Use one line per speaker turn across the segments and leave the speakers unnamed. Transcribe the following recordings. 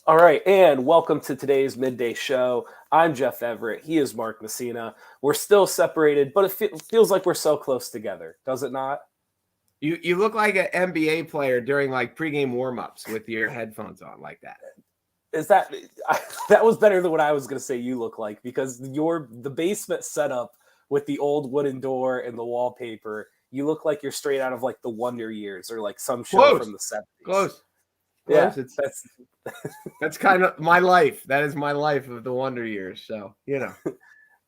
All right, and welcome to today's Midday show. I'm Jeff Everett. He is Mark Messina. We're still separated, but it feels like we're so close together, does it not?
You look like an NBA player during like pregame warmups with your headphones on like that.
Is that that was better than what I was going to say you look like, because the basement setup with the old wooden door and the wallpaper, you look like you're straight out of like the Wonder Years or like some show from the 70s.
Close.
Yeah,
that's kind of my life. That is my life of the Wonder Years. So,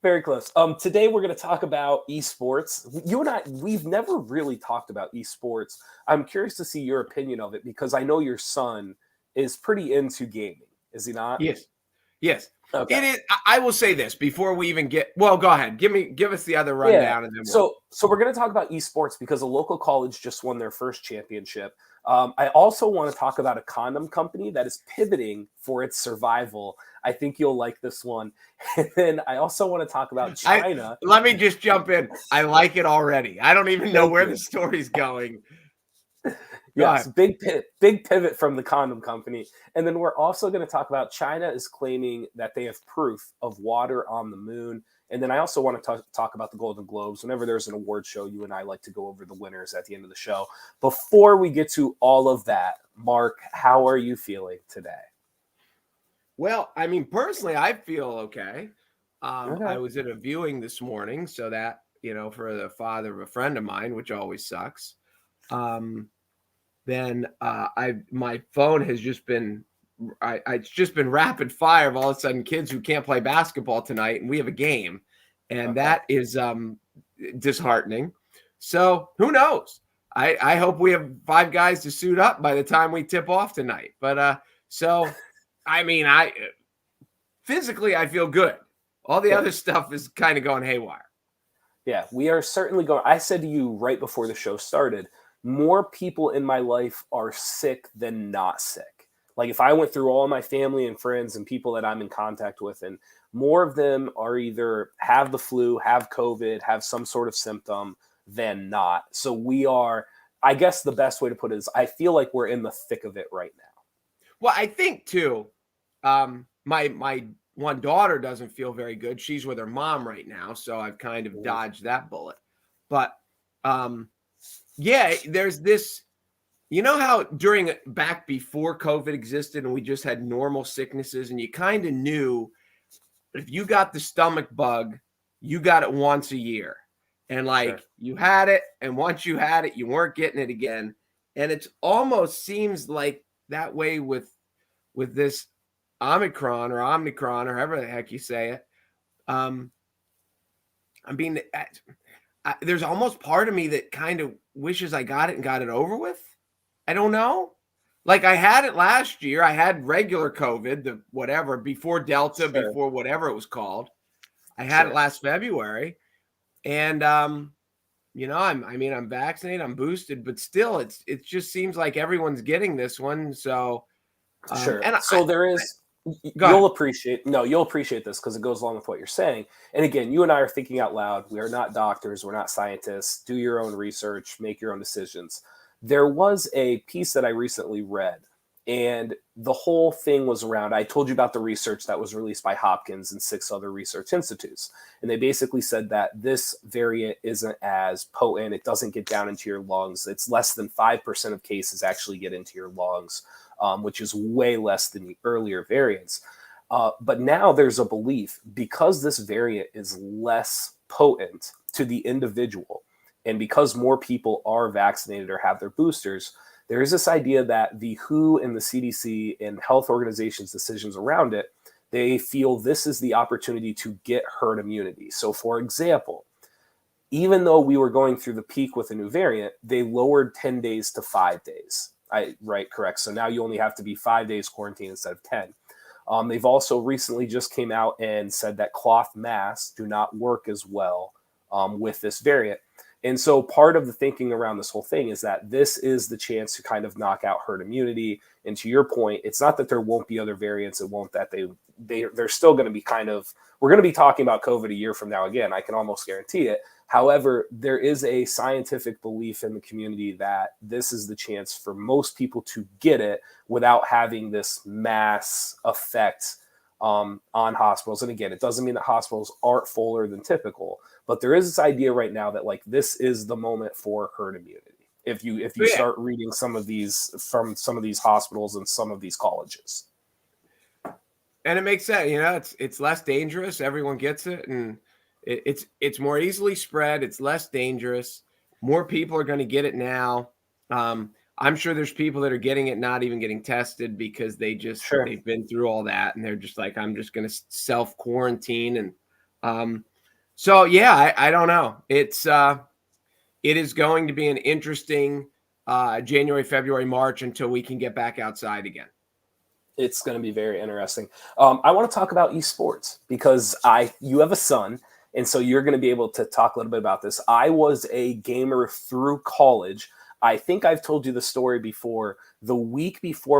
very close. Today we're going to talk about esports. You and I, we've never really talked about esports. I'm curious to see your opinion of it because I know your son is pretty into gaming. Is he not?
Yes.
Okay.
It is. I will say this before we even get. Well, go ahead. Give us the other rundown,
Yeah.
and then
So we're going to talk about esports because a local college just won their first championship. I also want to talk about a condom company that is pivoting for its survival. I think you'll like this one. And then I also want to talk about China.
Let me just jump in. I like it already. I don't even know where the story's going.
Yes, big pivot from the condom company. And then we're also going to talk about China is claiming that they have proof of water on the moon. And then I also want to talk about the Golden Globes. Whenever there's an award show, you and I like to go over the winners at the end of the show. Before we get to all of that, Mark, how are you feeling today?
Well, I mean, personally, I feel okay. I was at a viewing this morning, so that, for the father of a friend of mine, which always sucks. Then my phone has just been it's just been rapid fire of all of a sudden kids who can't play basketball tonight, and we have a game, and that is disheartening. So who knows? I hope we have 5 guys to suit up by the time we tip off tonight. But so I mean, physically I feel good. All the other stuff is kind of going haywire.
Yeah, we are certainly going. I said to you right before the show started, more people in my life are sick than not sick. Like if I went through all my family and friends and people that I'm in contact with, and more of them are either have the flu, have COVID, have some sort of symptom than not. So we are, I guess the best way to put it is I feel like we're in the thick of it right now.
Well, I think too, my one daughter doesn't feel very good. She's with her mom right now. So I've kind of dodged that bullet. But yeah, there's this, how back before COVID existed and we just had normal sicknesses and you kind of knew if you got the stomach bug, you got it once a year. And you had it. And once you had it, you weren't getting it again. And it almost seems like that way with this Omicron or however the heck you say it. I mean, there's almost part of me that kind of wishes I got it and got it over with. I don't know. Like I had it last year. I had regular COVID, the whatever, before Delta, before whatever it was called. I had it last February. And, I'm vaccinated, I'm boosted, but still it just seems like everyone's getting this one. So,
and so there is, you'll appreciate this because it goes along with what you're saying. And again, you and I are thinking out loud. We are not doctors. We're not scientists. Do your own research, make your own decisions. There was a piece that I recently read, and the whole thing was around, I told you about the research that was released by Hopkins and 6 other research institutes. And they basically said that this variant isn't as potent. It doesn't get down into your lungs. It's less than 5% of cases actually get into your lungs, which is way less than the earlier variants. But now there's a belief, because this variant is less potent to the individual, and because more people are vaccinated or have their boosters, there is this idea that the WHO and the CDC and health organizations' decisions around it, they feel this is the opportunity to get herd immunity. So, for example, even though we were going through the peak with a new variant, they lowered 10 days to 5 days. Correct. So now you only have to be 5 days quarantine instead of 10. They've also recently just came out and said that cloth masks do not work as well with this variant. And so part of the thinking around this whole thing is that this is the chance to kind of knock out herd immunity. And to your point, it's not that there won't be other variants. It won't that they're still going to be we're going to be talking about COVID a year from now again. I can almost guarantee it. However, there is a scientific belief in the community that this is the chance for most people to get it without having this mass effect on hospitals. And again, it doesn't mean that hospitals aren't fuller than typical, but there is this idea right now that like this is the moment for herd immunity. If you start reading some of these from some of these hospitals and some of these colleges.
And it makes sense, it's less dangerous. Everyone gets it, and it's more easily spread. It's less dangerous. More people are going to get it now. I'm sure there's people that are getting it, not even getting tested because they've been through all that, and they're just like, I'm just going to self quarantine. And so yeah, I don't know. It is going to be an interesting January, February, March until we can get back outside again.
It's going to be very interesting. I want to talk about esports because you have a son, and so you're going to be able to talk a little bit about this. I was a gamer through college. I think I've told you the story before. The week before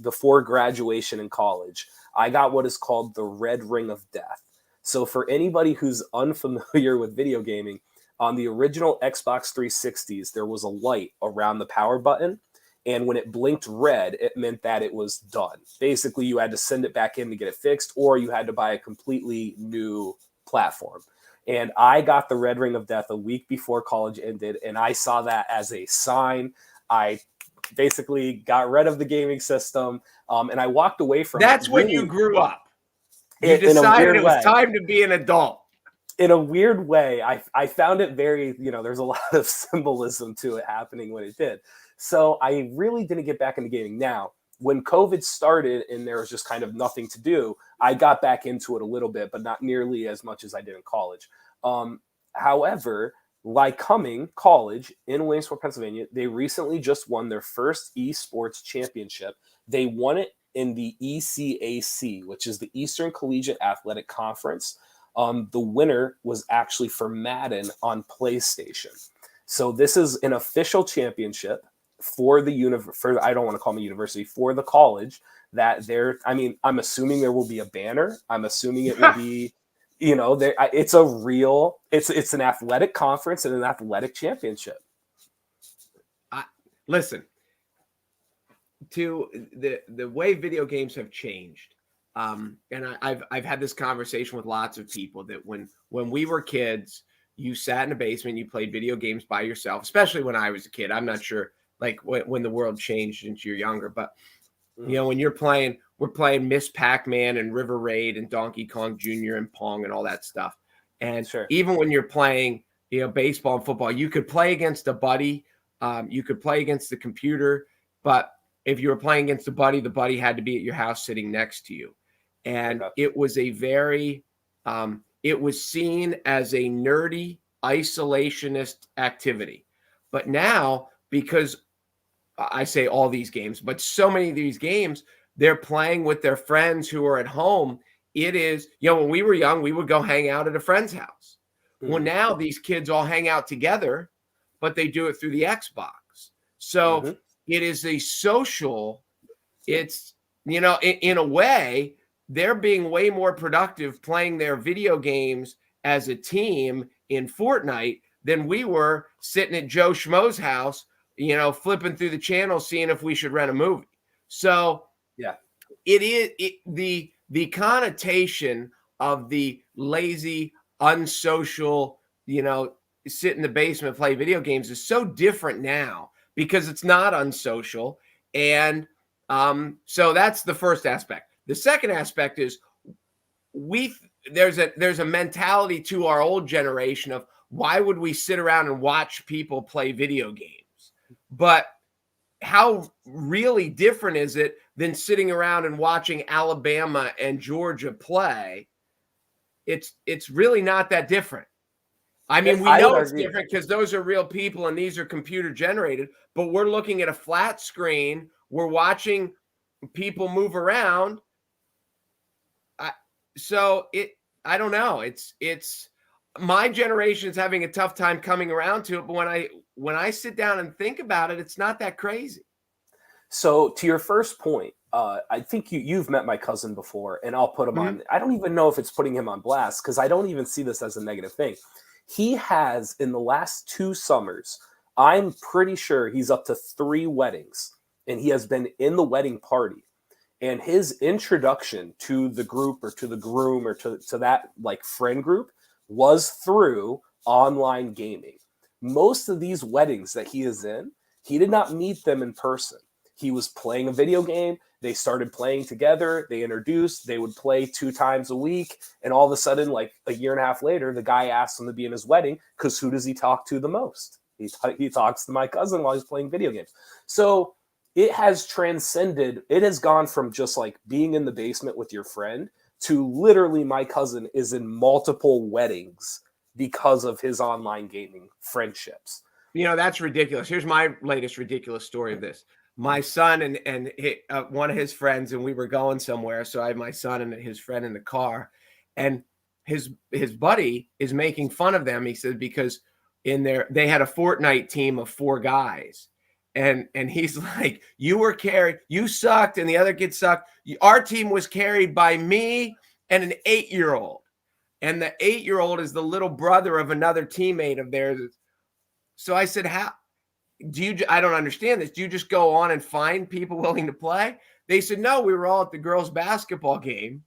before graduation in college, I got what is called the red ring of death. So for anybody who's unfamiliar with video gaming, on the original Xbox 360s, there was a light around the power button. And when it blinked red, it meant that it was done. Basically, you had to send it back in to get it fixed, or you had to buy a completely new platform. And I got the red ring of death a week before college ended, and I saw that as a sign. I basically got rid of the gaming system, and I walked away from it.
That's when you grew up. You decided it was time to be an adult.
In a weird way, I found it very, there's a lot of symbolism to it happening when it did. So I really didn't get back into gaming. Now, when COVID started and there was just kind of nothing to do, I got back into it a little bit, but not nearly as much as I did in college. However, Lycoming College in Williamsport, Pennsylvania, they recently just won their first eSports championship. They won it in the ECAC, which is the Eastern Collegiate Athletic Conference. The winner was actually for Madden on PlayStation. So this is an official championship for I don't want to call them a university, for the college that I'm assuming there will be a banner. I'm assuming it will be, it's an athletic conference and an athletic championship.
Listen, to the way video games have changed. And I've had this conversation with lots of people that when we were kids, you sat in a basement, you played video games by yourself, especially when I was a kid. I'm not sure like when the world changed since you're younger, but when we're playing Miss Pac-Man and River Raid and Donkey Kong Jr. and Pong and all that stuff. And even when you're playing, baseball and football, you could play against a buddy. You could play against the computer, but if you were playing against the buddy had to be at your house sitting next to you. And it was it was seen as a nerdy, isolationist activity. But now, because I say all these games, but so many of these games, they're playing with their friends who are at home. It is, when we were young, we would go hang out at a friend's house. Well, now these kids all hang out together, but they do it through the Xbox. So it is a social, it's, in a way, they're being way more productive playing their video games as a team in Fortnite than we were sitting at Joe Schmo's house, flipping through the channels, seeing if we should rent a movie. So
yeah,
the connotation of the lazy, unsocial, sit in the basement, play video games is so different now because it's not unsocial. And so that's the first aspect. The second aspect is there's a mentality to our old generation of why would we sit around and watch people play video games? But how really different is it than sitting around and watching Alabama and Georgia play? It's really not that different. I mean, we know it's different because those are real people and these are computer generated, but we're looking at a flat screen. We're watching people move around. I don't know. It's my generation is having a tough time coming around to it. But when I sit down and think about it, it's not that crazy.
So to your first point, I think you've met my cousin before, and I'll put him on. I don't even know if it's putting him on blast because I don't even see this as a negative thing. He has, in the last 2 summers, I'm pretty sure he's up to 3 weddings, and he has been in the wedding party. And his introduction to the group or to the groom or to that like friend group was through online gaming. Most of these weddings that he is in, he did not meet them in person. He was playing a video game. They started playing together. They introduced. They would play 2 times a week. And all of a sudden, like a year and a half later, the guy asked him to be in his wedding because who does he talk to the most? He talks to my cousin while he's playing video games. So it has transcended. It has gone from just like being in the basement with your friend to literally my cousin is in multiple weddings because of his online gaming friendships.
You know, that's ridiculous. Here's my latest ridiculous story of this. My son and one of his friends, and we were going somewhere. So I had my son and his friend in the car, and his buddy is making fun of them. He said, because they had a Fortnite team of 4 guys. And he's like, you sucked, and the other kid sucked. Our team was carried by me and an 8-year-old. And the 8-year-old is the little brother of another teammate of theirs. So I said, I don't understand this. Do you just go on and find people willing to play? They said, no, we were all at the girls' basketball game.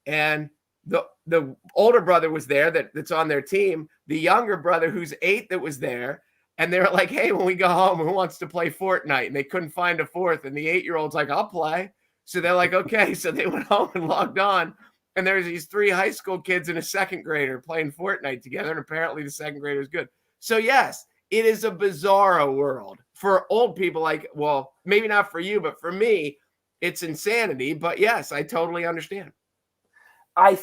And the older brother was there that's on their team. The younger brother, who's 8, that was there. And they were like, hey, when we go home, who wants to play Fortnite? And they couldn't find a 4th. And the 8-year-old's like, I'll play. So they're like, okay. So they went home and logged on. And there's these 3 high school kids and a 2nd grader playing Fortnite together. And apparently the 2nd grader is good. So yes, it is a bizarro world for old people. Like, well, maybe not for you, but for me, it's insanity. But yes, I totally understand.
I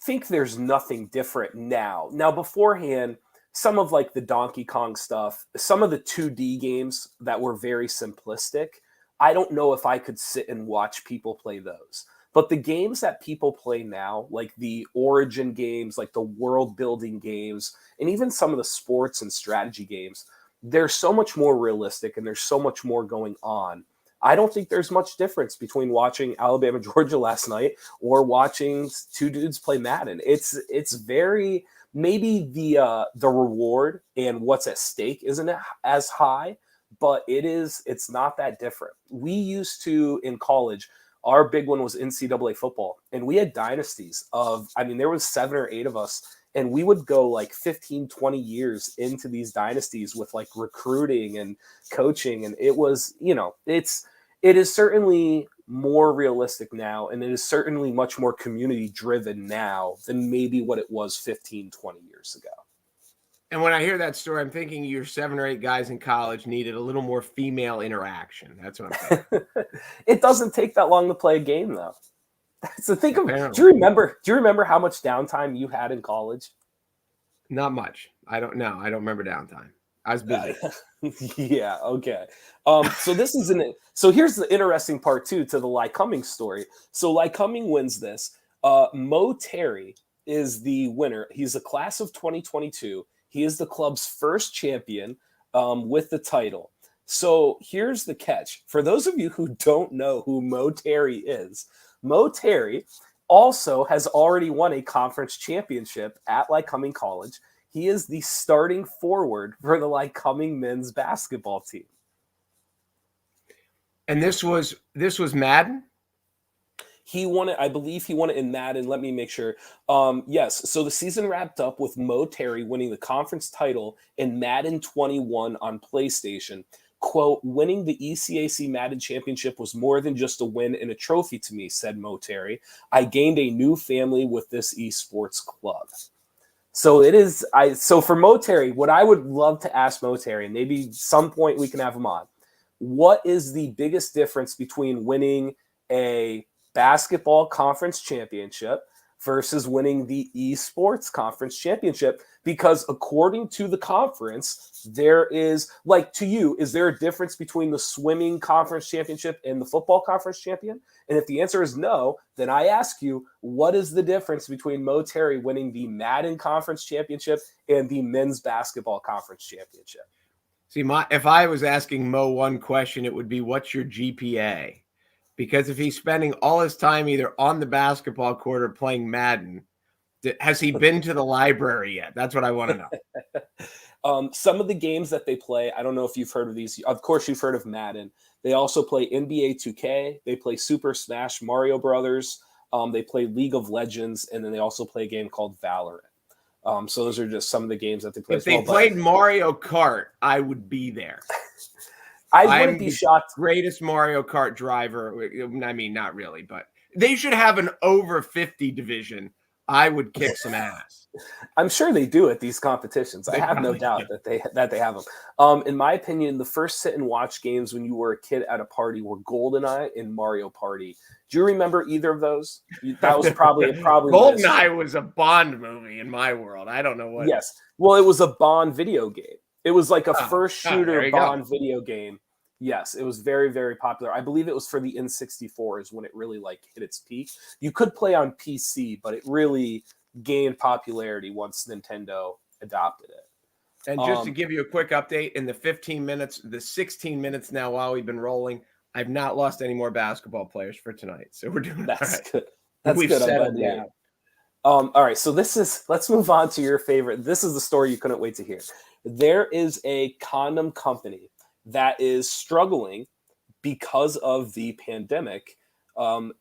think there's nothing different now. Now, beforehand, some of like the Donkey Kong stuff, some of the 2D games that were very simplistic, I don't know if I could sit and watch people play those. But the games that people play now, like the origin games, like the world building games, and even some of the sports and strategy games, they're so much more realistic and there's so much more going on. I don't think there's much difference between watching Alabama, Georgia last night or watching 2 dudes play Madden. It's very, maybe the reward and what's at stake isn't as high, but it's not that different. We used to, in college, our big one was NCAA football, and we had dynasties there was 7 or 8 of us, and we would go like 15, 20 years into these dynasties with like recruiting and coaching. And it was, it is certainly more realistic now, and it is certainly much more community driven now than maybe what it was 15, 20 years ago.
And when I hear that story, I'm thinking your 7 or 8 guys in college needed a little more female interaction. That's what I'm thinking.
It doesn't take that long to play a game, though. So think of it. Do you remember how much downtime you had in college?
Not much. I don't know. I don't remember downtime. I was busy.
Yeah. Okay. So here's the interesting part too to the Lycoming story. So Lycoming wins this. Mo Terry is the winner. He's the class of 2022. He is the club's first champion with the title. So here's the catch. For those of you who don't know who Mo Terry is, Mo Terry also has already won a conference championship at Lycoming College. He is the starting forward for the Lycoming men's basketball team.
And this was Madden?
He won it. I believe he won it in Madden. Let me make sure. Yes. So the season wrapped up with Mo Terry winning the conference title in Madden 21 on PlayStation. Quote, winning the ECAC Madden Championship was more than just a win and a trophy to me, said Mo Terry. I gained a new family with this esports club. So it is. So for Mo Terry, what I would love to ask Mo Terry, and maybe some point we can have him on, what is the biggest difference between winning a basketball conference championship versus winning the esports conference championship? Because according to the conference, there is, like, to you, is there a difference between the swimming conference championship and the football conference champion? And if the answer is no, then I ask you, what is the difference between Mo Terry winning the Madden conference championship and the men's basketball conference championship?
See, if I was asking Mo one question, it would be, what's your GPA? Because if he's spending all his time either on the basketball court or playing Madden, Has he been to the library yet? That's what I want to
know. Some of the games that they play, I don't know if you've heard of these. Of course, you've heard of Madden. They also play NBA 2K. They play Super Smash, Mario Brothers. They play League of Legends, and then they also play a game called Valorant. So those are just some of the games that they play.
If they played Mario Kart, I would be there.
I wouldn't be shocked.
Greatest Mario Kart driver. I mean, not really, but they should have an over 50 division. I would kick some ass.
I'm sure they do at these competitions. I have no doubt that they have them. In my opinion, the first sit and watch games when you were a kid at a party were GoldenEye and Mario Party. Do you remember either of those? That was probably
GoldenEye was a Bond movie in my world. I don't know what.
Yes. Well, it was a Bond video game. It was like a first shooter Bond video game. Yes, it was very, very popular. I believe it was for the N64 is when it really like hit its peak. You could play on PC, but it really gained popularity once Nintendo adopted it.
And just to give you a quick update, in the 15 minutes, the 16 minutes now while we've been rolling, I've not lost any more basketball players for tonight. So we're doing
that's
right.
good. That's
We've
good.
settled down.
All right, so let's move on to your favorite. This is the story you couldn't wait to hear. There is a condom company that is struggling because of the pandemic.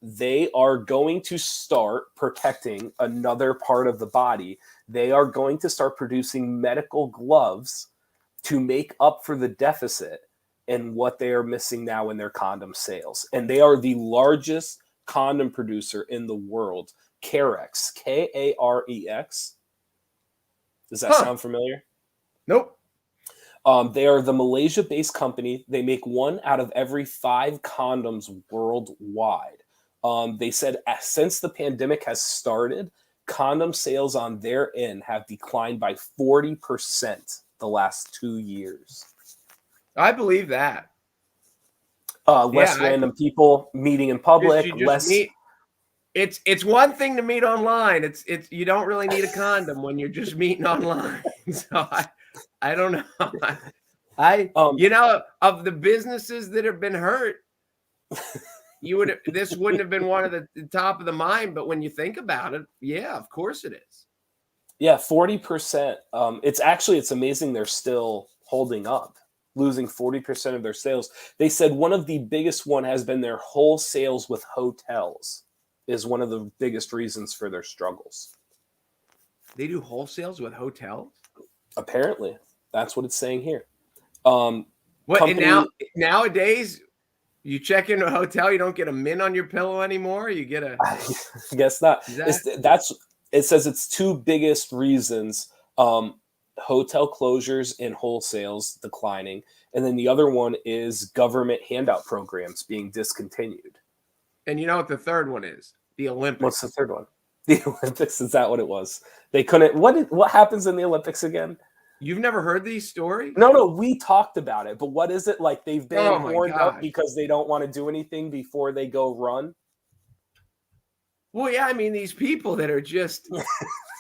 They are going to start protecting another part of the body. They are going to start producing medical gloves to make up for the deficit in what they are missing now in their condom sales. And they are the largest condom producer in the world. Carex, Karex. Does that sound familiar?
Nope.
They are the Malaysia-based company. They make 1 out of every 5 condoms worldwide. They said since the pandemic has started, condom sales on their end have declined by 40% the last 2 years.
I believe that.
Less random people meeting in public.
It's one thing to meet online. It's you don't really need a condom when you're just meeting online. So I don't know. You know, of the businesses that have been hurt, this wouldn't have been one of the top of the mind. But when you think about it, yeah, of course it is.
Yeah, 40%. It's amazing they're still holding up, losing 40% of their sales. They said one of the biggest one has been their whole sales with hotels is one of the biggest reasons for their struggles.
They do wholesales with hotels?
Apparently. That's what it's saying here.
Nowadays, you check into a hotel, you don't get a mint on your pillow anymore. You get a.
I guess not. It says it's 2 biggest reasons: hotel closures and wholesales declining, and then the other one is government handout programs being discontinued.
And you know what the third one is? The Olympics.
What's the third one? The Olympics. Is that what it was? They couldn't. What happens in the Olympics again?
You've never heard these stories?
No, we talked about it. But what is it like? They've been warned up because they don't want to do anything before they go run?
Well, yeah, I mean, these people that are just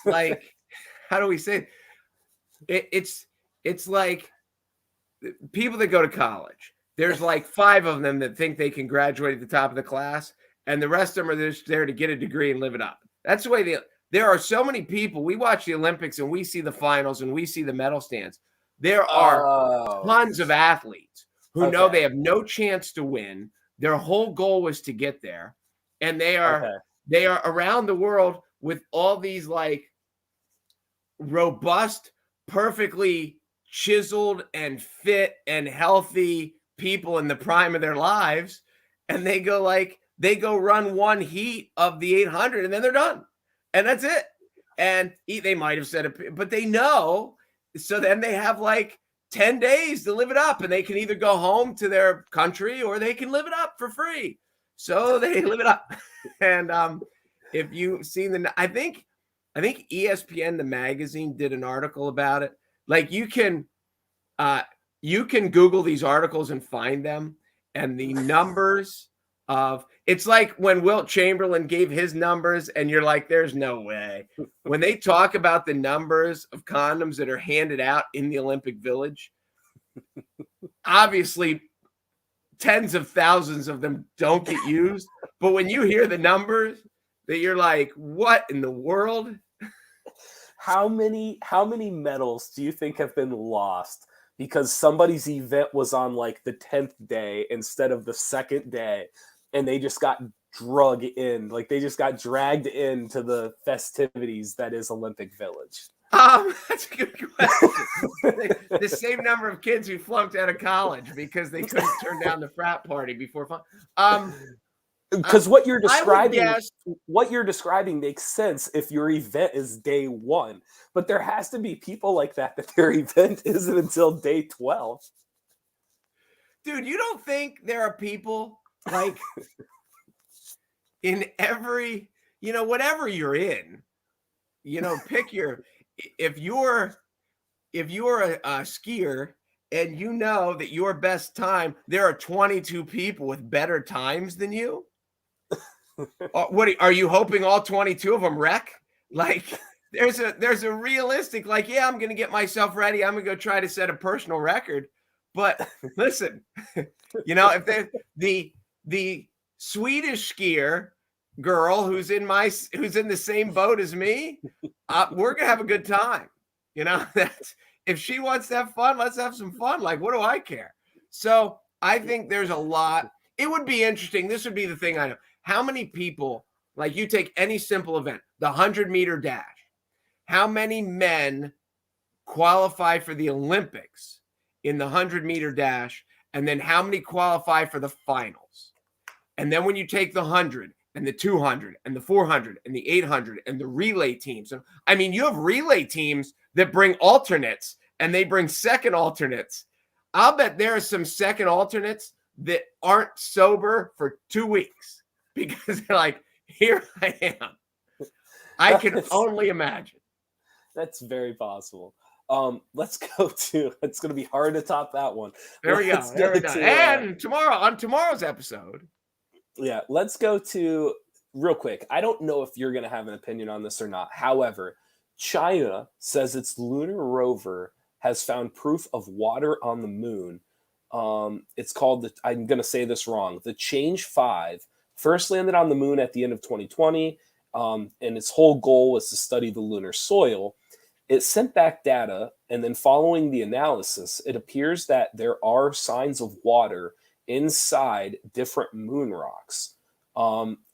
like, how do we say it? It's like people that go to college. There's like 5 of them that think they can graduate at the top of the class, and the rest of them are just there to get a degree and live it up. That's the way there are so many people. We watch the Olympics and we see the finals and we see the medal stands. There are tons of athletes who know they have no chance to win. Their whole goal was to get there. And they are around the world with all these like robust, perfectly chiseled and fit and healthy people in the prime of their lives. And they go run 1 heat of the 800 and then they're done. And that's it. And they might have said it, but they know. So then they have like 10 days to live it up, and they can either go home to their country or they can live it up for free. So they live it up. And if you've seen I think ESPN, the magazine, did an article about it. Like you can Google these articles and find them, and the numbers of it's like when Wilt Chamberlain gave his numbers and you're like, there's no way. When they talk about the numbers of condoms that are handed out in the Olympic Village, obviously tens of thousands of them don't get used. But when you hear the numbers that you're like, what in the world?
How many medals do you think have been lost because somebody's event was on like the 10th day instead of the second day, and they just got dragged into the festivities that is Olympic Village?
That's a good question. The same number of kids who flunked out of college because they couldn't turn down the frat party before fun.
Because what you're describing makes sense if your event is day 1, but there has to be people like that their event isn't until day 12.
Dude, you don't think there are people like in every, whatever you're in, pick your, if you're a skier and you know that your best time, there are 22 people with better times than you. What are you hoping all 22 of them wreck? Like there's a realistic, like, yeah, I'm going to get myself ready. I'm going to go try to set a personal record. But listen, if the Swedish skier girl who's in the same boat as me, we're going to have a good time. That's, if she wants to have fun, let's have some fun. Like, what do I care? So I think there's a lot. It would be interesting. This would be the thing I know. How many people, like you take any simple event, the 100-meter dash, how many men qualify for the Olympics in the 100-meter dash, and then how many qualify for the finals? And then when you take the 100 and the 200 and the 400 and the 800 and the relay teams, I mean, you have relay teams that bring alternates and they bring second alternates. I'll bet there are some second alternates that aren't sober for 2 weeks. Because they're like, here I am. I can only imagine.
That's very possible. Let's go to, it's going to be hard to top that one.
There we go. And on tomorrow's episode.
Yeah, let's go to, real quick, I don't know if you're going to have an opinion on this or not. However, China says its lunar rover has found proof of water on the moon. It's called, I'm going to say this wrong, the Change 5. First landed on the moon at the end of 2020, and its whole goal was to study the lunar soil. It sent back data, and then following the analysis, it appears that there are signs of water inside different moon rocks.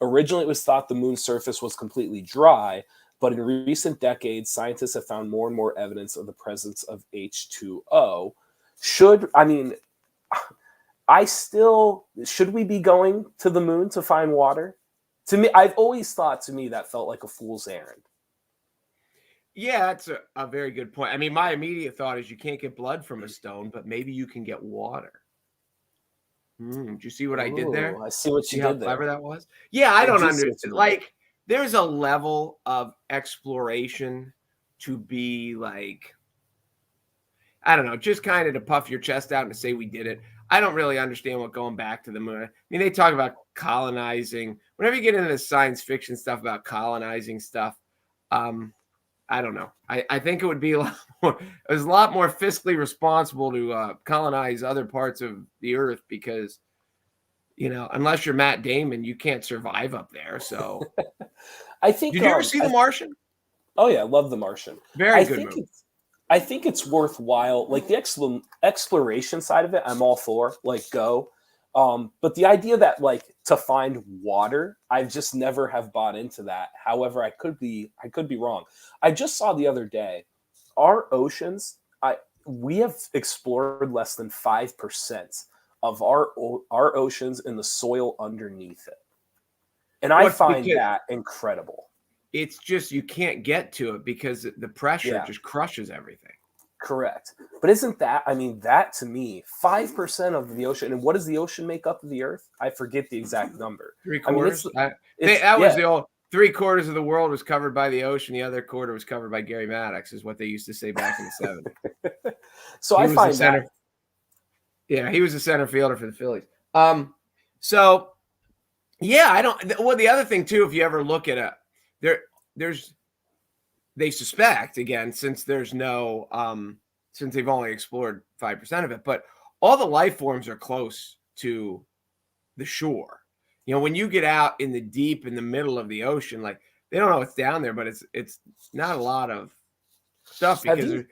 Originally, it was thought the moon's surface was completely dry, but in recent decades, scientists have found more and more evidence of the presence of H2O. Should we be going to the moon to find water? To me, I've always thought that felt like a fool's errand.
Yeah, that's a very good point. I mean, my immediate thought is you can't get blood from a stone, but maybe you can get water. Did you see what I did there?
I see what you did there.
How clever that was? Yeah, I don't understand. Like, there's a level of exploration to be like, I don't know, just kind of to puff your chest out and to say we did it. I don't really understand what going back to the moon. I mean, they talk about colonizing. Whenever you get into the science fiction stuff about colonizing stuff, I don't know. I think it would be a lot more fiscally responsible to colonize other parts of the earth because, unless you're Matt Damon, you can't survive up there. So,
I think.
Did you ever see The Martian?
Oh yeah, I love The Martian.
Very good movie.
I think it's worthwhile. Like the exploration side of it, I'm all for. Like go. But the idea that like to find water, I just never have bought into that. However, I could be wrong. I just saw the other day, our oceans, we have explored less than 5% of our oceans in the soil underneath it. And I find that incredible.
It's just you can't get to it because the pressure just crushes everything.
Correct. But isn't that, that to me, 5% of the ocean, and what does the ocean make up of the earth? I forget the exact number.
3/4. That was the old 3/4 of the world was covered by the ocean. The other quarter was covered by Gary Maddox, is what they used to say back in the 70s.
So I find that.
Yeah, he was a center fielder for the Phillies. So yeah, the other thing too, if you ever look at they suspect, again, since there's no, since they've only explored 5% of it, but all the life forms are close to the shore. When you get out in the middle of the ocean, like they don't know what's down there, but it's not a lot of stuff because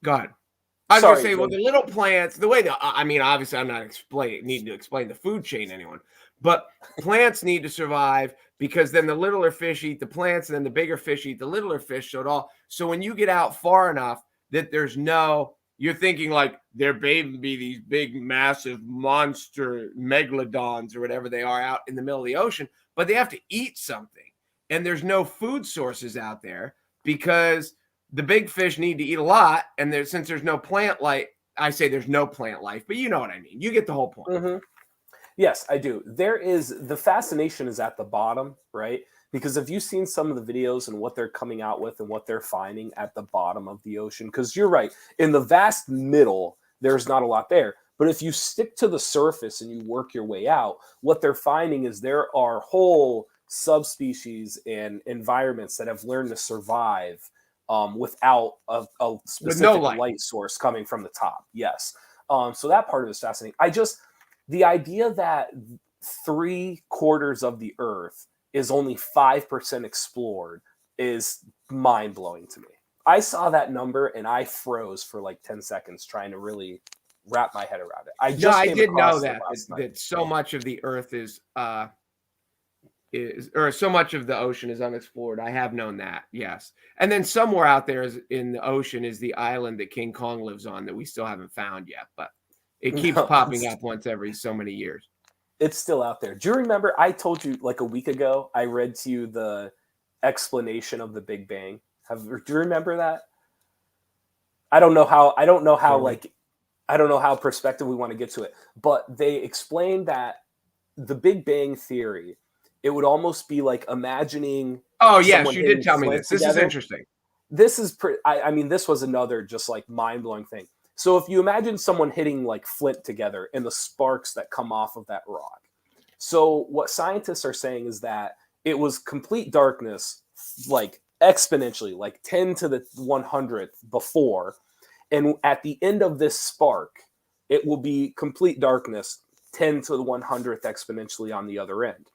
go ahead. I was going to say, well, the little plants, the way that, I mean, obviously I'm not needing to explain the food chain to anyone, but plants need to survive because then the littler fish eat the plants and then the bigger fish eat the littler fish. So when you get out far enough that you're thinking like there may be these big, massive monster megalodons or whatever they are out in the middle of the ocean, but they have to eat something. And there's no food sources out there because the big fish need to eat a lot, and since there's no plant life, I say there's no plant life, but you know what I mean. You get the whole point.
Mm-hmm. Yes, I do. The fascination is at the bottom, right? Because have you seen some of the videos and what they're coming out with and what they're finding at the bottom of the ocean? Because you're right. In the vast middle, there's not a lot there. But if you stick to the surface and you work your way out, what they're finding is there are whole subspecies and environments that have learned to survive without a specific light source coming from the top. Yes. So that part of it is fascinating. The idea that 3/4 of the earth is only 5% explored is mind-blowing to me. I saw that number and I froze for like 10 seconds trying to really wrap my head around it. I
did know that so much of the earth or so much of the ocean is unexplored. I have known that, yes. And then somewhere out there in the ocean is the island that King Kong lives on that we still haven't found yet, but it keeps popping up once every so many years.
It's still out there. Do you remember I told you like a week ago, I read to you the explanation of the Big Bang? Do you remember that? I don't know how perspective we want to get to it, but they explained that the Big Bang theory, it would almost be like imagining.
Oh, yes, you did tell me this. This is interesting.
This is I mean, this was another just like mind-blowing thing. So if you imagine someone hitting like flint together and the sparks that come off of that rock. So what scientists are saying is that it was complete darkness, like exponentially, like 10 to the 100th before. And at the end of this spark, it will be complete darkness, 10 to the 100th exponentially on the other end.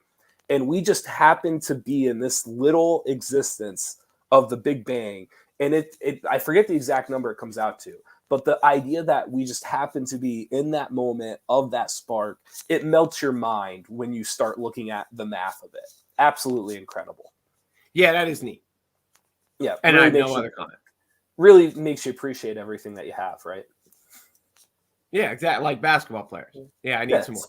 And we just happen to be in this little existence of the Big Bang. And I forget the exact number it comes out to, but the idea that we just happen to be in that moment of that spark, it melts your mind when you start looking at the math of it. Absolutely incredible.
Yeah, that is neat.
Yeah.
And really I have no other comment.
Really makes you appreciate everything that you have, right?
Yeah, exactly. Like basketball players. Yeah, I need some more.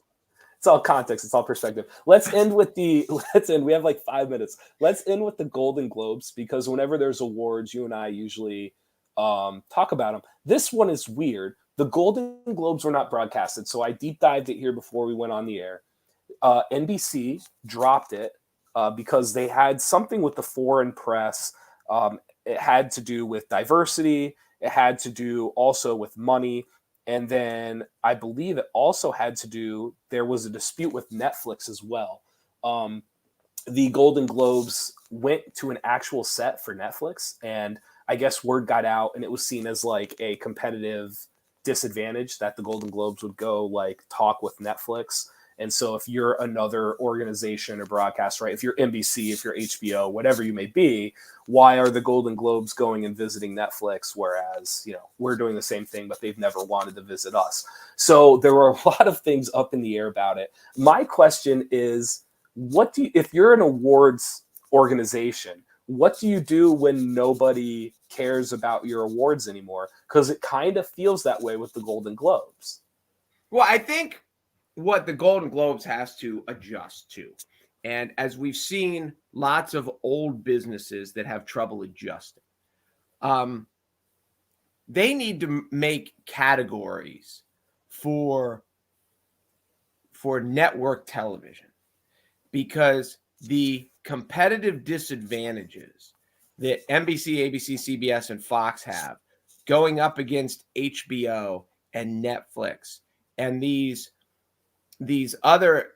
It's all context. It's all perspective. We have like 5 minutes. Let's end with the Golden Globes, because whenever there's awards, you and I usually talk about them. This one is weird. The Golden Globes were not broadcasted, so I deep dived it here before we went on the air. NBC dropped it because they had something with the foreign press. It had to do with diversity. It had to do also with money. And then I believe it also had to do, there was a dispute with Netflix as well. The Golden Globes went to an actual set for Netflix, and I guess word got out, and it was seen as like a competitive disadvantage that the Golden Globes would go like talk with Netflix. And so if you're another organization or broadcast, right, if you're NBC, if you're HBO, whatever you may be, why are the Golden Globes going and visiting Netflix? Whereas, we're doing the same thing, but they've never wanted to visit us. So there were a lot of things up in the air about it. My question is, if you're an awards organization, what do you do when nobody cares about your awards anymore? Because it kind of feels that way with the Golden Globes.
Well, I think what the Golden Globes has to adjust to, and as we've seen lots of old businesses that have trouble adjusting, they need to make categories for network television, because the competitive disadvantages that NBC, ABC, CBS, and Fox have going up against HBO and Netflix and these other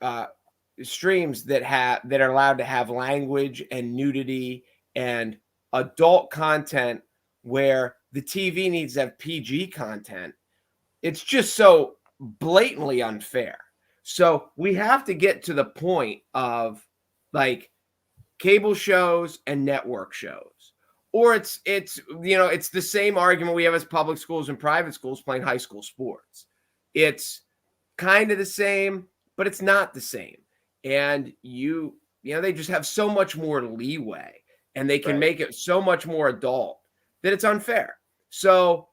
streams that are allowed to have language and nudity and adult content, where the TV needs to have PG content, it's just so blatantly unfair. So we have to get to the point of like cable shows and network shows. Or it's it's the same argument we have as public schools and private schools playing high school sports. It's kind of the same, but it's not the same. And they just have so much more leeway, and they can make it so much more adult that it's unfair. So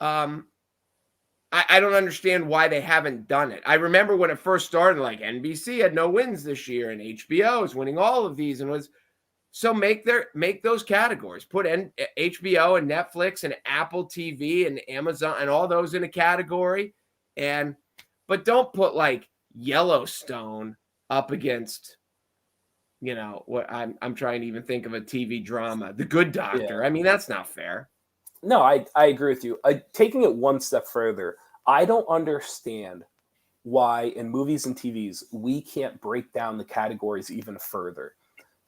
I don't understand why they haven't done it. I remember when it first started, like NBC had no wins this year, and HBO is winning all of these, and make those categories. Put HBO and Netflix and Apple TV and Amazon and all those in a category, but don't put like Yellowstone up against, what I'm trying to even think of a TV drama, The Good Doctor.
Yeah.
I mean, that's not fair.
No, I agree with you. Taking it one step further, I don't understand why in movies and TVs we can't break down the categories even further.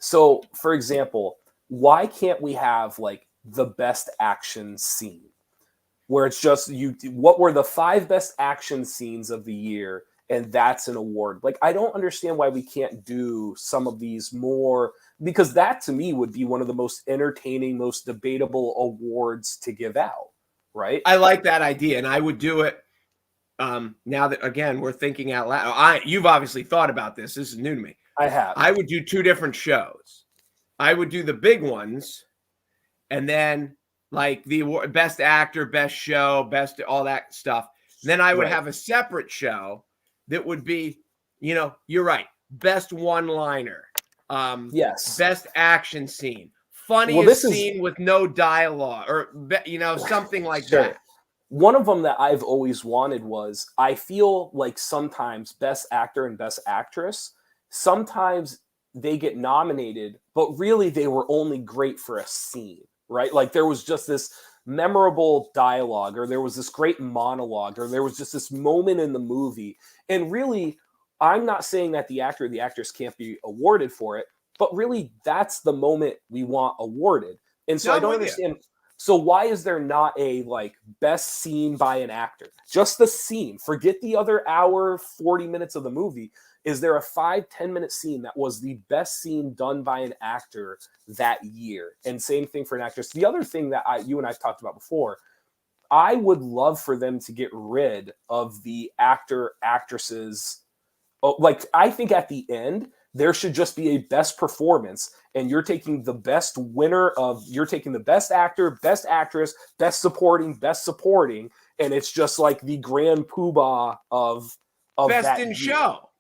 So, for example, why can't we have like the best action scene, where it's just what were the 5 best action scenes of the year, and that's an award? Like, I don't understand why we can't do some of these more, because that to me would be one of the most entertaining, most debatable awards to give out, right?
I like that idea, and I would do it. Now that, again, we're thinking out loud. You've obviously thought about this. This is new to me.
I have.
I would do 2 different shows. I would do the big ones, and then like the best actor, best show, best all that stuff. Then I would have a separate show that would be, you're right, best one-liner,
yes,
best action scene, funniest scene with no dialogue, or something like that.
One of them that I've always wanted was, I feel like sometimes best actor and best actress, sometimes they get nominated, but really they were only great for a scene, right? Like there was just this memorable dialogue, or there was this great monologue, or there was just this moment in the movie. And really, I'm not saying that the actor or the actress can't be awarded for it, but really that's the moment we want awarded. And so I don't understand. So why is there not a like best scene by an actor? Just the scene. Forget the other hour, 40 minutes of the movie. Is there a 5-10 minute scene that was the best scene done by an actor that year? And same thing for an actress. The other thing that you and I've talked about before, I would love for them to get rid of the actor, actresses. Like, I think at the end, there should just be a best performance, and you're taking the best you're taking the best actor, best actress, best supporting, and it's just like the grand poobah of
best
that
in
year.
Show.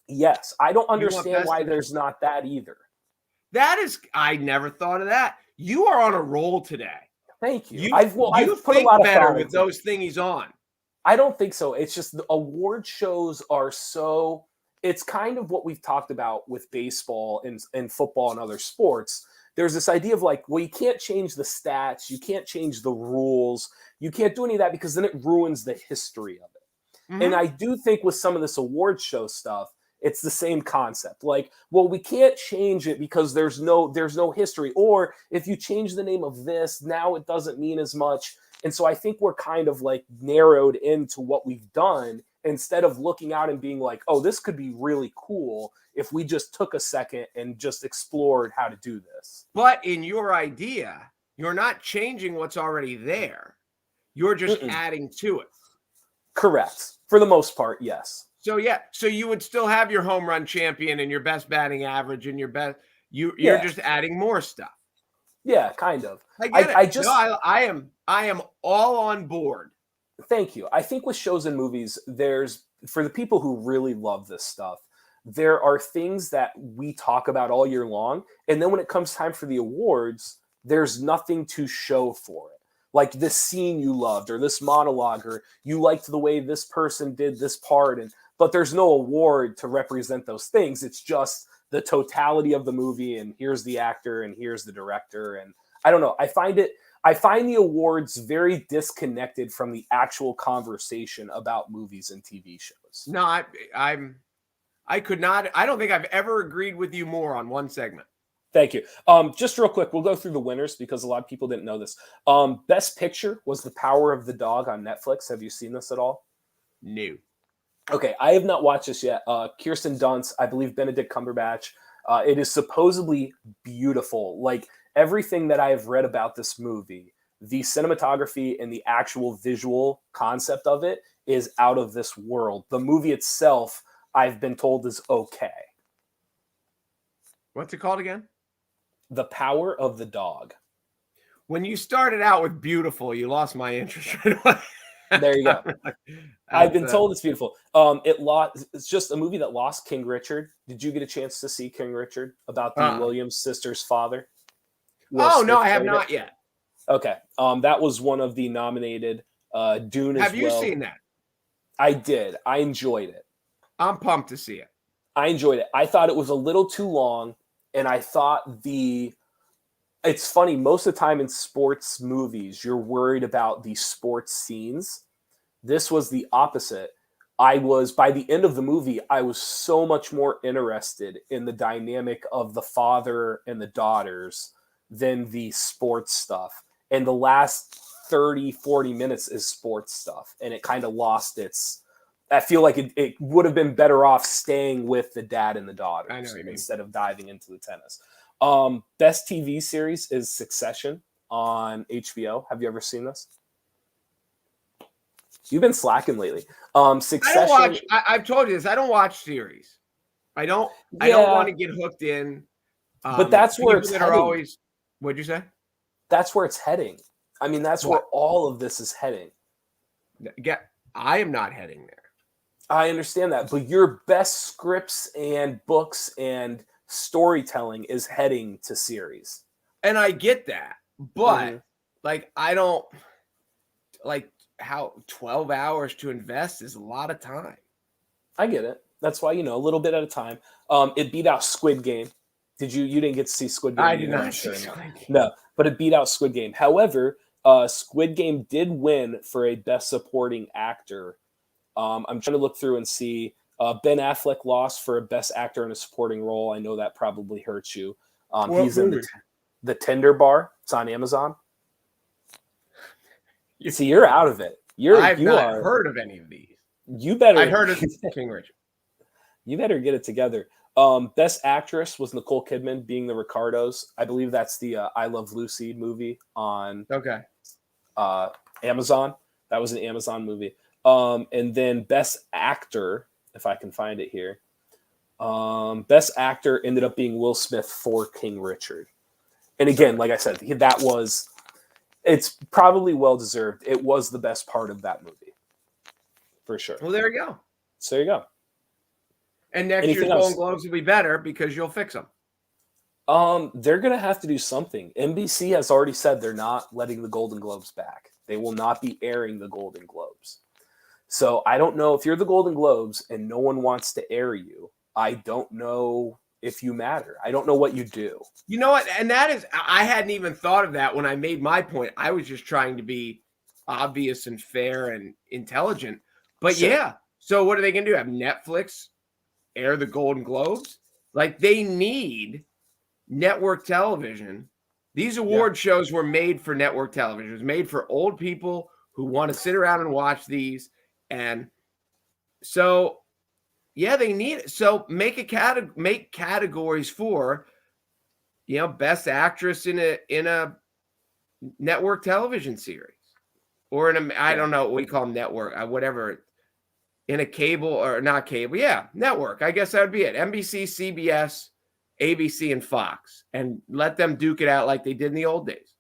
Yes, I don't understand why there's not that either.
I never thought of that. You are on a roll today.
Thank you.
I've put a lot of better with those thingies on.
I don't think so. It's just the award shows are so. It's kind of what we've talked about with baseball and football and other sports. There's this idea of like, well, you can't change the stats, you can't change the rules, you can't do any of that because then it ruins the history of it. Mm-hmm. And I do think with some of this award show stuff, it's the same concept. Like, well, we can't change it because there's no history. Or if you change the name of this, now it doesn't mean as much. And so I think we're kind of like narrowed into what we've done, instead of looking out and being like, oh, this could be really cool if we just took a second and just explored how to do this.
But in your idea, you're not changing what's already there. You're just adding to it.
Correct. For the most part, yes.
So, yeah. So you would still have your home run champion and your best batting average and your best. You're just adding more stuff.
Yeah, kind of.
I get it. I am all on board.
Thank you. I think with shows and movies, for the people who really love this stuff, there are things that we talk about all year long. And then when it comes time for the awards, there's nothing to show for it. Like this scene you loved, or this monologue, or you liked the way this person did this part. But there's no award to represent those things. It's just the totality of the movie. And here's the actor and here's the director. And I don't know. I find the awards very disconnected from the actual conversation about movies and TV shows.
No, I could not. I don't think I've ever agreed with you more on one segment.
Thank you. Just real quick, we'll go through the winners because a lot of people didn't know this. Best Picture was The Power of the Dog on Netflix. Have you seen this at all?
No.
Okay, I have not watched this yet. Kirsten Dunst, I believe Benedict Cumberbatch, It is supposedly beautiful. Like everything that I have read about this movie, the cinematography and the actual visual concept of it is out of this world. The movie itself, I've been told, is okay.
What's it called again?
The Power of the Dog.
When you started out with beautiful, you lost my interest right away.
There you go. I've been told it's beautiful. It's just a movie that lost King Richard. Did you get a chance to see King Richard, about the Williams sisters' father?
No, I have not yet.
Okay. That was one of the nominated. Dune as well.
Have you seen that?
I did. I enjoyed it.
I'm pumped to see it.
I enjoyed it. I thought it was a little too long, and I thought it's funny, most of the time in sports movies, you're worried about the sports scenes. This was the opposite. By the end of the movie, I was so much more interested in the dynamic of the father and the daughters than the sports stuff. And the last 30, 40 minutes is sports stuff. And it kind of lost I feel like it would have been better off staying with the dad and the daughters instead of diving into the tennis. Best TV series is Succession on HBO. Have you ever seen this? You've been slacking lately. Succession.
I've told you this. I don't watch series. I don't want to get hooked in.
But that's where it's heading.
What'd you say?
That's where it's heading. I mean, that's where all of this is heading.
I am not heading there.
I understand that, but your best scripts and books and storytelling is heading to series.
And I get that, but I don't like how 12 hours to invest is a lot of time.
I get it. That's why, a little bit at a time. It beat out Squid Game. You didn't get to see Squid Game?
I did not see Squid Game.
No, but it beat out Squid Game. However, Squid Game did win for a best supporting actor. I'm trying to look through and see. Ben Affleck lost for a best actor in a supporting role. I know that probably hurts you. He's in the Tender Bar. It's on Amazon. See, you're out of it.
I've not heard of any of these.
You better.
I heard of King Richard.
You better get it together. Best actress was Nicole Kidman, being the Ricardos. I believe that's the I Love Lucy movie on Amazon. That was an Amazon movie. And then best actor, if I can find it here. Best actor ended up being Will Smith for King Richard. And again, like I said, it's probably well-deserved. It was the best part of that movie. For sure.
Well, there you go.
So there you go.
And next year's Golden Globes will be better because you'll fix them.
They're going to have to do something. NBC has already said they're not letting the Golden Globes back. They will not be airing the Golden Globes. So I don't know if you're the Golden Globes and no one wants to air you. I don't know if you matter. I don't know what you do.
You know what? And I hadn't even thought of that when I made my point. I was just trying to be obvious and fair and intelligent. But yeah. So what are they going to do? Have Netflix air the Golden Globes? Like, they need network television. These award shows were made for network television. It was made for old people who want to sit around and watch these. And so, yeah, they need it. So make categories for, best actress in a network television series, or I don't know what we call network, whatever, in a cable or not cable. Yeah, network. I guess that would be it. NBC, CBS, ABC, and Fox, and let them duke it out like they did in the old days.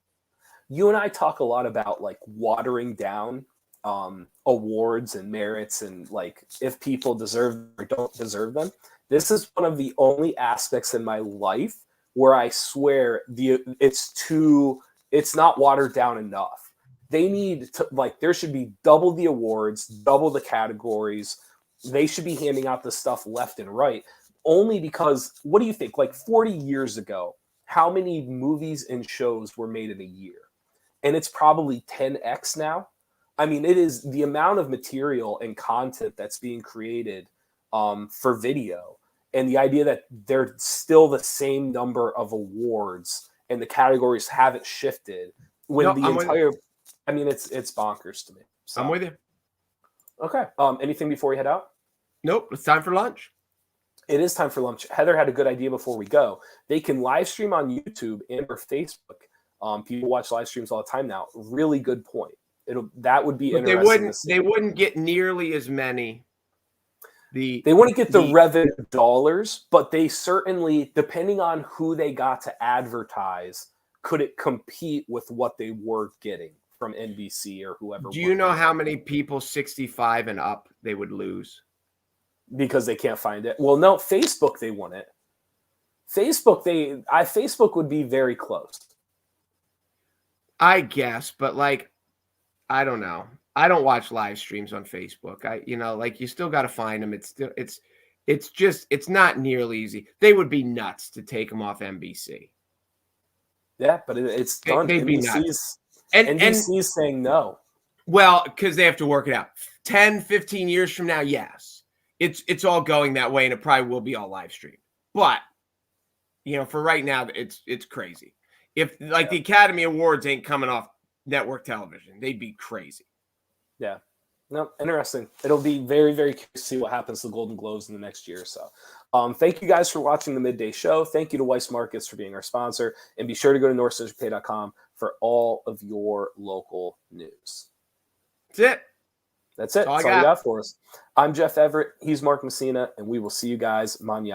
You and I talk a lot about watering down awards and merits and if people deserve or don't deserve them. This is one of the only aspects in my life where I swear it's not watered down enough. They need to there should be double the awards, double the categories. They should be handing out the stuff left and right, only because what do you think? 40 years ago, how many movies and shows were made in a year? And it's probably 10x now. I mean, it is the amount of material and content that's being created for video, and the idea that they're still the same number of awards and the categories haven't shifted when it's bonkers to me. So.
I'm with you.
Okay. Anything before we head out?
Nope. It's time for lunch.
It is time for lunch. Heather had a good idea before we go. They can live stream on YouTube and or Facebook. People watch live streams all the time now. Really good point. That would be
but
interesting to see.
They wouldn't get nearly as many.
They wouldn't get the revenue dollars, but they certainly, depending on who they got to advertise, could it compete with what they were getting from NBC or whoever?
Do you know how many people 65 and up they would lose?
Because they can't find it. Well, no, Facebook, they won it. Facebook would be very close.
I guess, but like, I don't know. I don't watch live streams on Facebook. You still got to find them. It's not nearly easy. They would be nuts to take them off NBC.
Yeah, but it's done.
They'd be nuts.
NBC's saying no.
Well, because they have to work it out. 10, 15 years from now, yes. It's all going that way, and it probably will be all live stream. But, for right now, it's crazy. If the Academy Awards ain't coming off network television, they'd be crazy.
Yeah. No, interesting. It'll be very, very curious to see what happens to the Golden Globes in the next year or so. Thank you guys for watching the Midday Show. Thank you to Weiss Markets for being our sponsor. And be sure to go to NorthcentralPa.com for all of your local news.
That's it.
That's all you got for us. I'm Jeff Everett. He's Mark Messina. And we will see you guys manana.